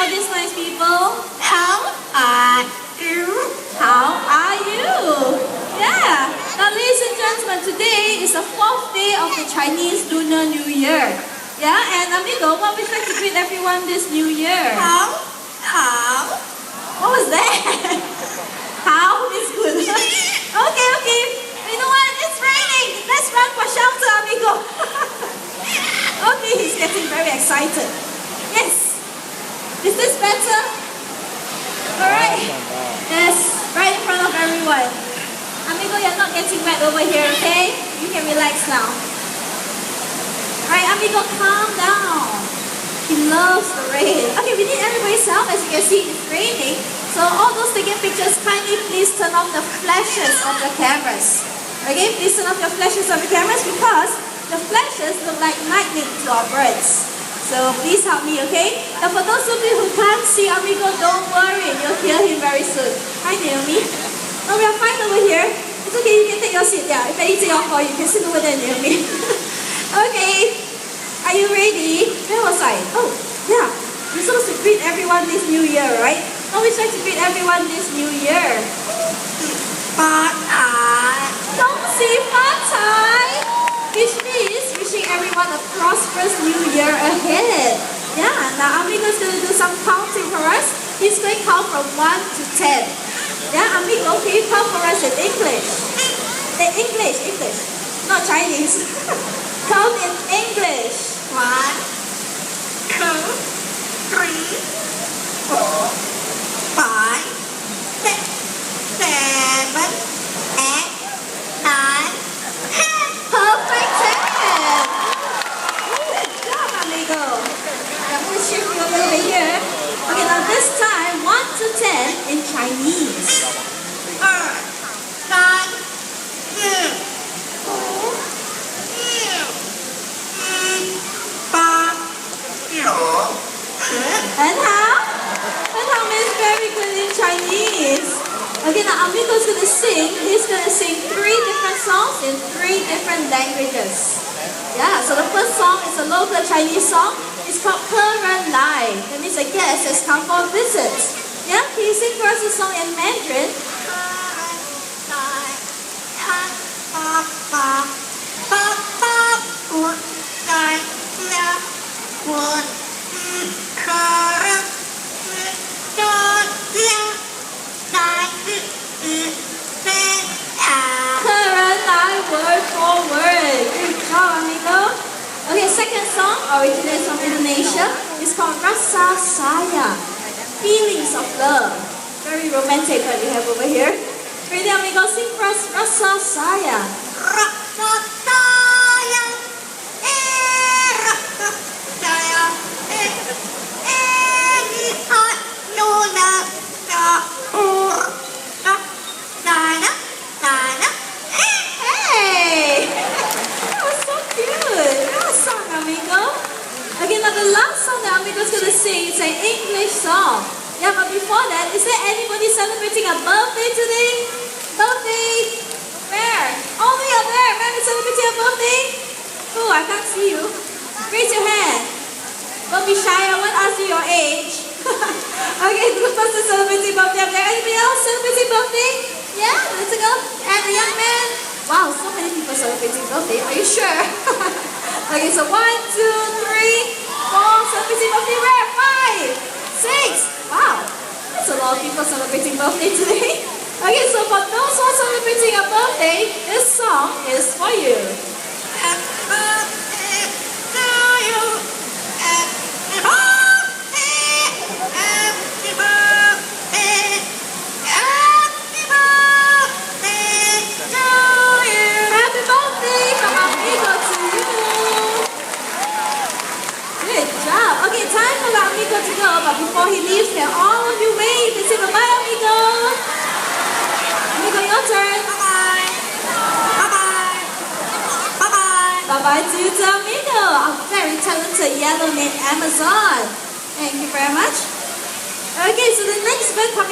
about these nice people? How are you? How are you? Yeah. Now, ladies and gentlemen, today is the 4th day of the Chinese Lunar New Year. Yeah, and amigo, what would you like to greet everyone this New Year? How? What was that? How is good. Okay. You know what? It's raining. Let's run for shelter, amigo. Okay, he's getting very excited. Yes. Is this better? Alright. Yes, right in front of everyone. Amigo, you're not getting wet over here, okay? You can relax now. Alright, amigo, calm down. He loves the rain. Okay, we need everybody's help. As you can see, it's raining. So all those taking pictures, kindly please turn off the flashes of the cameras. Okay, please turn off the flashes of the cameras because the flashes look like lightning to our birds. So please help me, okay? And for those of you who can't see amigo, don't worry. You'll hear him very soon. Hi, Naomi. Oh, we are fine over here. It's okay, you can take your seat. Yeah, if anything I'll call you, you can sit over there, Naomi. Okay. Are you ready? Where was I? Oh, yeah. You're supposed to greet everyone this new year, right? Always try to greet everyone this new year. Don't say Fatai, which means wishing everyone a prosperous new year ahead. Yeah, now Amigo's going to do some counting for us. He's going to count from 1 to 10. Yeah, Amigo, can you count for us in English? English, not Chinese. Count in English. 1, 2, 3, 4, 5, 6, 7, 8, 9, 10. Perfect 10. Good job, amigo. I'm going to shift you a little bit here. Okay, now this time 1 to 10 in Chinese. 2, 3, 4, 很好 means very good in Chinese. Okay, now Amigo's going to sing. He's going to sing 3 different songs in 3 different languages. Yeah, so the first song is a local Chinese song. It's called Ke Ren Lai. That means a guest has come for a visit. Yeah, can you sing for us a song in Mandarin? Word for word. Good job, amigo. Okay, second song originates from Indonesia. It's called Rasa Sayang. Feelings of love. Very romantic what we have over here. Ready, amigo? Sing for us Rasa Sayang. Rasa Sayang. Rasa Sayang. Okay, now the last song that Amigo's going to sing is an English song. Yeah, but before that, is there anybody celebrating a birthday today? Birthday? Where? Oh, we are there. Remember celebrating a birthday? Oh, I can't see you. Raise your hand. Don't be shy. I won't ask you your age. Okay, the person celebrating birthday up there. Anybody else celebrating birthday? Yeah, let's go. And the young man. Wow, so many people celebrating birthday. Are you sure? Okay, so 1, 2, 3, 4, celebrating birthday where? 5, 6. Wow, that's a lot of people celebrating birthday today. Okay, so for those who are celebrating a birthday, this song is for you. Happy birthday to you. Happy birthday. Happy birthday. Happy birthday to you. Happy birthday from Amigo to you. Good job. Okay, time for Amigo to go, but before he leaves, can all of you wave and say goodbye, Amigo? Amigo, your turn. Bye-bye. Bye-bye. Bye-bye. Bye-bye to you, to Amigo, our very talented yellow named Amazon. Thank you very much. Okay, so the next bird coming